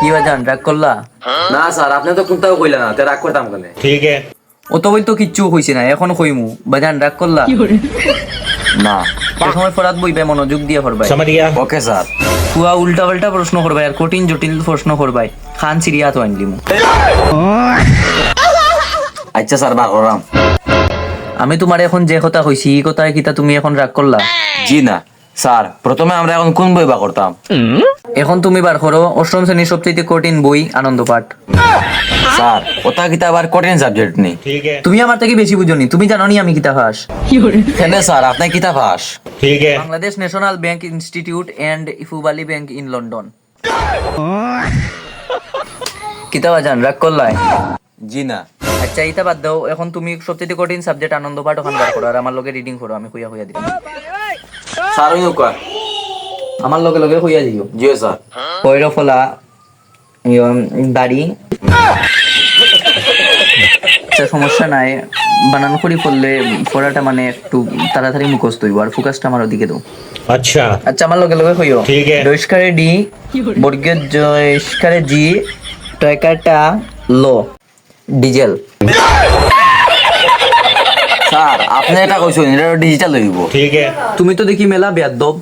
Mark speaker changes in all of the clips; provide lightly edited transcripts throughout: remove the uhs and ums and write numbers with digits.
Speaker 1: কি বাজান রাগ করলা?
Speaker 2: না স্যার আপনি তো কোনটাও কইলা না তে রাগ করতাম কেন?
Speaker 3: ठीक है।
Speaker 1: ও তো বই তো কিচ্ছু কইছি না, এখন কইমু। বাজান রাগ করলা?
Speaker 2: না
Speaker 1: এই সময় ফরাত বইবে, মনোযোগ দিয়ে পড়বাই।
Speaker 3: समझ गया।
Speaker 2: Okay sir.
Speaker 1: পুয়া উল্টা পাল্টা প্রশ্ন করবাই আর কঠিন জটিল প্রশ্ন করবাই। খান সিরিয়া তো আনলিমু।
Speaker 2: আচ্ছা স্যার বার করাম।
Speaker 1: আমি তোমার এখন যে কথা কইছি এই কথায় কিতা তুমি এখন রাগ করলা?
Speaker 2: জি না স্যার, প্রথমে আমরা এখন কোন বই বা করতাম?
Speaker 1: এখন তুমি বার করো অষ্টম শ্রেণীর সবচেয়ে কঠিন বই আনন্দ পাঠ।
Speaker 2: স্যার ওটা কিতা আবার কঠিন সাবজেক্ট নেই।
Speaker 3: ठीक है।
Speaker 1: তুমি আমার থেকে বেশি বুঝনি, তুমি জানো নি আমি কিতা ফাস।
Speaker 2: কেন স্যার আপনি কিতা পাস?
Speaker 3: ठीक है।
Speaker 1: Bangladesh national bank institute and ইফুবালি ব্যাংক ইন লন্ডন। কিতা বাজান রাগ করলাই?
Speaker 2: জি না
Speaker 1: আচ্ছা এইটা বাদ দাও, এখন তুমি সবচেয়ে কঠিন সাবজেক্ট আনন্দ পাঠ ওখান বার করো আর আমার লগে রিডিং করো, আমি কইয়া কইয়া দিলাম।
Speaker 2: স্যার ওই কয়।
Speaker 1: আমার লগে লগে কইয়া দিও।
Speaker 2: জি স্যার।
Speaker 1: পয়রা ফলা দাড়ি। আচ্ছা সমস্যা নাই, বানান করি পড়লে পড়াটা মানে একটু তাড়াতাড়ি মুখস্থ হইব আর ফোকাসটা আমার ওদিকে দাও।
Speaker 3: अच्छा।
Speaker 1: আচ্ছা আমার লগে লগে কইও।
Speaker 3: ঠিক আছে।
Speaker 1: দৈস্কারে ডি, বর্গের জয়স্কারে জি, টয়কাটা লো, ডিজেল।
Speaker 2: স্যার আপনি এটা কইছেন এটা ডিজিটাল হইব।
Speaker 3: ठीक है।
Speaker 1: তুমি তো দেখি মেলা বেয়াদব।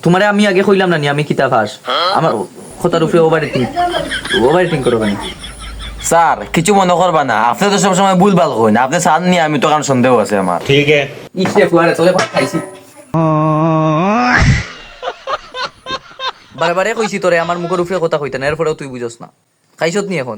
Speaker 1: তোমারে আমি আগে কইলাম না নি আমি কিতা ফাস। আমার কথার উপরে ওভার রেটিং করো কেন?
Speaker 2: স্যার কিছু মনে করবা না, আপনি তো সবসময় ভুলভাল কইন। আপনি স্যার নি আমি তো কারণ সন্দেহ আছে আমার।
Speaker 3: ठीक है।
Speaker 1: ইসে ফুয়ারে চলে খাইছি। বারে বারে কইছি তোরে আমার মুখের উপরে কথা কইতে না, এরপরেও তুই বুঝস না। খাইছত নি এখন?